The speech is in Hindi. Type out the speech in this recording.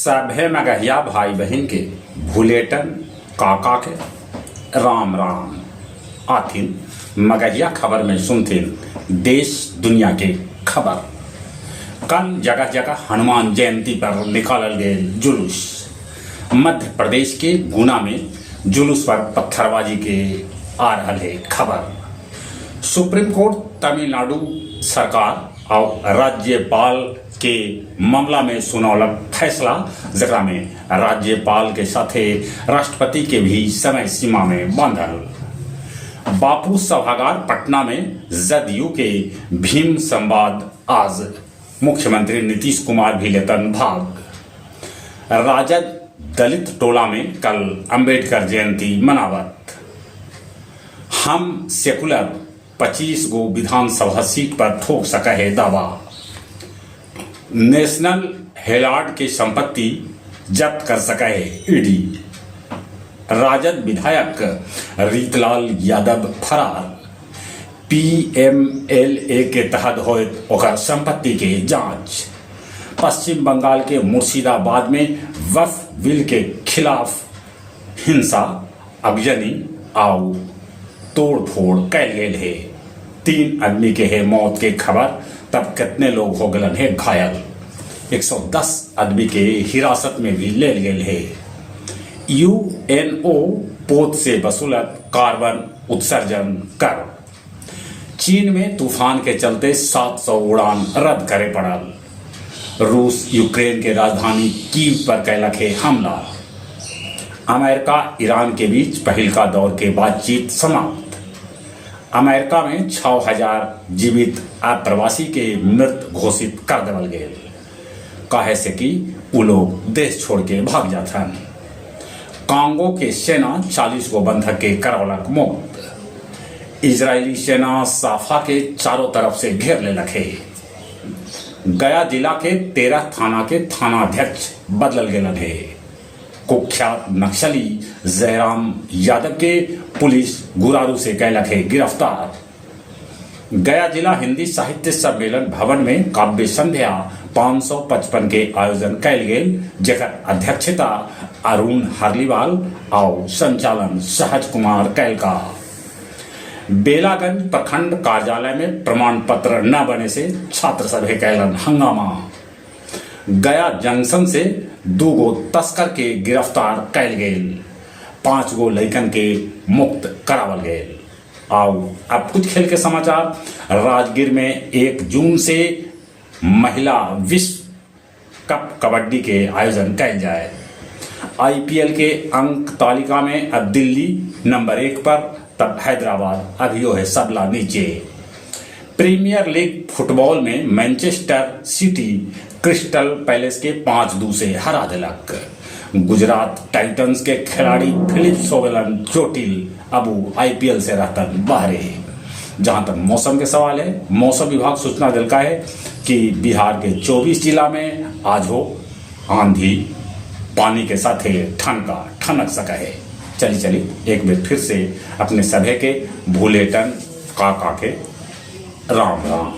सभे मगहिया भाई बहन के भूलेटन काका के राम राम आथिन। मगहिया खबर में सुनथिन देश दुनिया के खबर। कल जगह जगह हनुमान जयंती पर निकालल गए जुलूस। मध्य प्रदेश के गुना में जुलूस पर पत्थरबाजी के आ रहा है खबर। सुप्रीम कोर्ट तमिलनाडु सरकार और राज्यपाल के मामला में सुनौलक फैसला, जरा में राज्यपाल के साथे राष्ट्रपति के भी समय सीमा में बांधल। बापू सभागार पटना में जदयू के भीम संवाद आज मुख्यमंत्री नीतीश कुमार भी लेतन भाग। राजद दलित टोला में कल अंबेडकर जयंती मनावत। हम सेकुलर 25 गो विधानसभा सीट पर ठोक सका है दावा। नेशनल हेराल्ड की संपत्ति जब्त कर सका है ईडी। राजद विधायक रीतलाल यादव फरार। पीएमएलए के तहत होए ओकर संपत्ति के जांच। पश्चिम बंगाल के मुर्शिदाबाद में वक्फ बिल के खिलाफ हिंसा, अगजनी और तोड़ फोड़ कैल गए है। 3 आदमी के है मौत के खबर, तब कितने लोग हो गए हैं घायल। 110 आदमी के हिरासत में भी ले गए है। यूएनओ पोत से वसूलत कार्बन उत्सर्जन कर। चीन में तूफान के चलते 700 उड़ान रद्द करे पड़ल। रूस यूक्रेन के राजधानी कीव पर कैलक है हमला। अमेरिका ईरान के बीच पहिलका दौर के बातचीत समाप्त। अमेरिका में 6000 जीवित अप्रवासी के मृत घोषित कर देवल गए, काहे से कि वो लोग देश छोड़ के भाग जाथन। कांगो के सेना 40 गो बंधक के करौलक मुक्त। इजरायली सेना साफा के चारों तरफ से घेर ले रखे। गया जिला के 13 थाना के थानाध्यक्ष बदल गए है। कुख्यात नक्सली जयराम यादव के पुलिस गुरारू से कैलक है गिरफ्तार। गया जिला हिंदी साहित्य सम्मेलन भवन में काव्य संध्या 555 के आयोजन कैल गेल, जेकर अध्यक्षता अरुण हरलीवाल और संचालन सहज कुमार कैल का। बेलागंज प्रखंड कार्यालय में प्रमाण पत्र न बने से छात्र सभे कैलन हंगामा। गया जंक्शन से 2 गो तस्कर के गिरफ्तार कैल गेल। 5 गो लड़कन के मुक्त करावल गेल। आओ अब कुछ खेल के समाचार। राजगीर में 1 जून से महिला विश्व कप कबड्डी के आयोजन कैल जाए। आईपीएल के अंक तालिका में अब दिल्ली नंबर 1 पर, तब हैदराबाद अभियो है सबला नीचे। प्रीमियर लीग फुटबॉल में मैनचेस्टर सिटी क्रिस्टल पैलेस के 5-2 से हरा दिलक। गुजरात टाइटंस के खिलाड़ी फिलिप्स सोवेलन चोटिल अबू आईपीएल से रहतन बाहरे। जहां तक मौसम के सवाल है, मौसम विभाग सूचना दिलका है कि बिहार के 24 जिला में आज हो आंधी पानी के साथ ठनका ठनक सका है। चली एक बार फिर से अपने सभे के भूलेटन काका के राम राम।